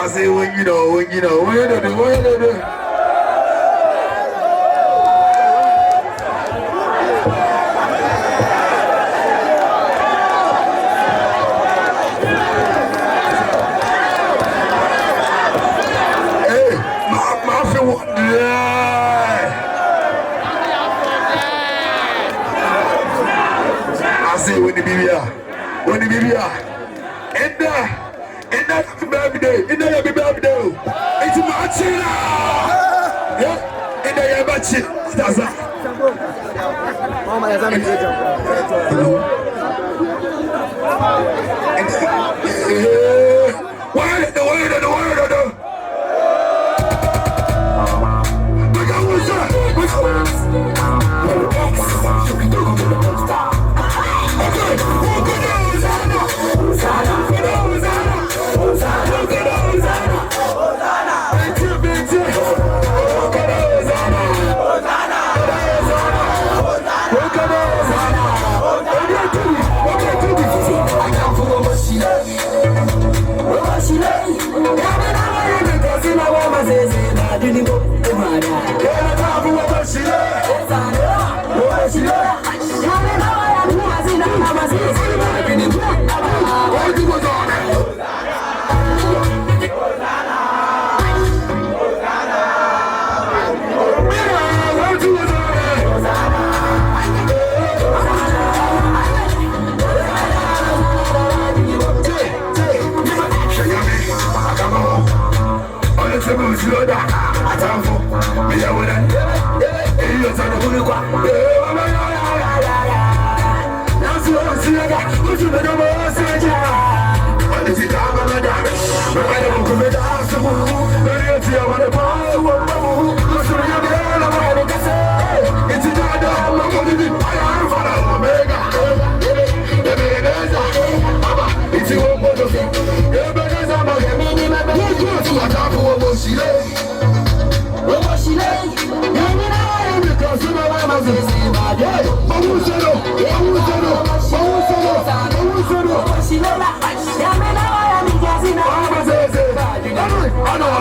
I say when you know, what you do. Hey, my feel I say when the baby and that's happy birthday. And then happy birthday. It's my china. Yeah. And then happy birthday. That's that. Mama, yes, I'm why the word. I know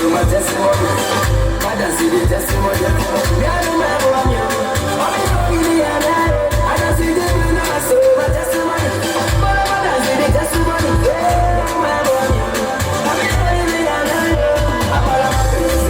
my testimony. I don't see the testimony. Yeah, no matter what you do. I'm in the I don't see the so my testimony. But I don't see the testimony. Yeah, no matter what you do. I'm in the I'm all about the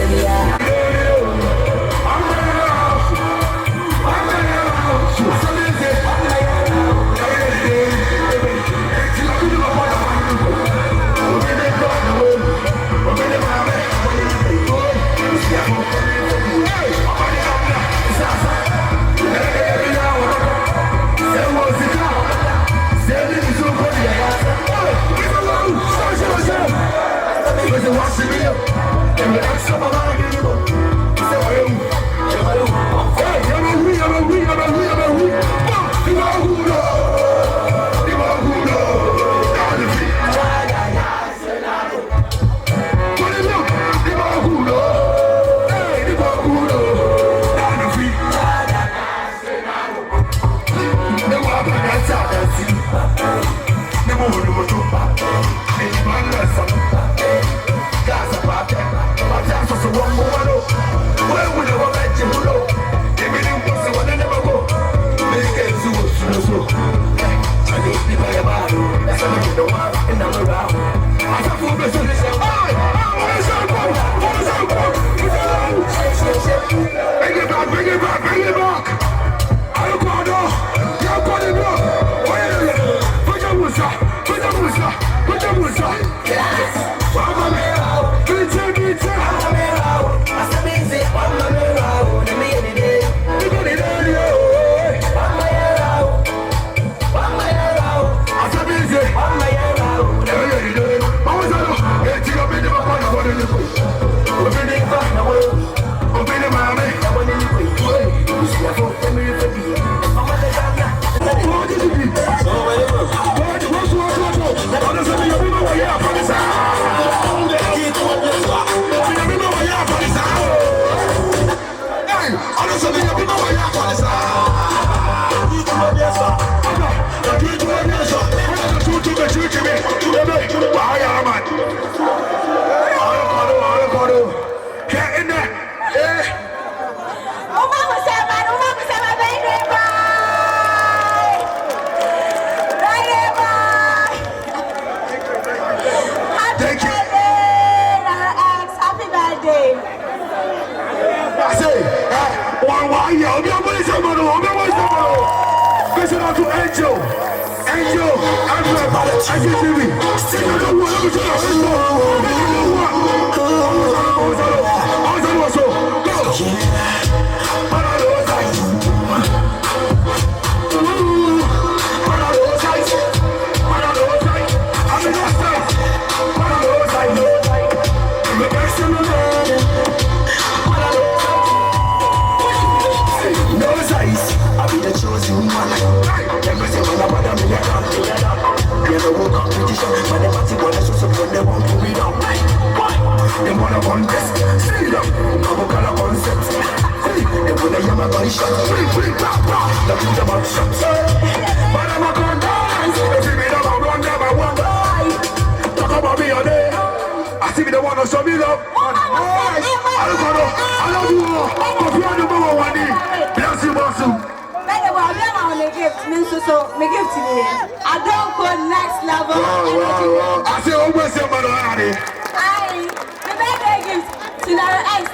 I don't go next level. I say, always say,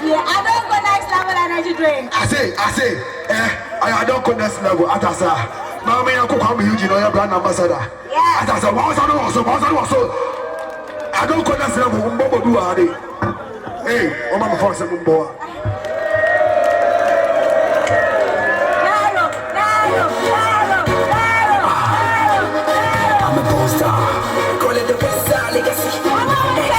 I don't go next level energy drink. I don't go next level. Atasa, Mama, I could come you know your brand ambassador. Yeah. Atasa, I don't go next level. Mumbo do adi. Hey, Mama, for some mumbo. I'm a poster. Call it the best legacy.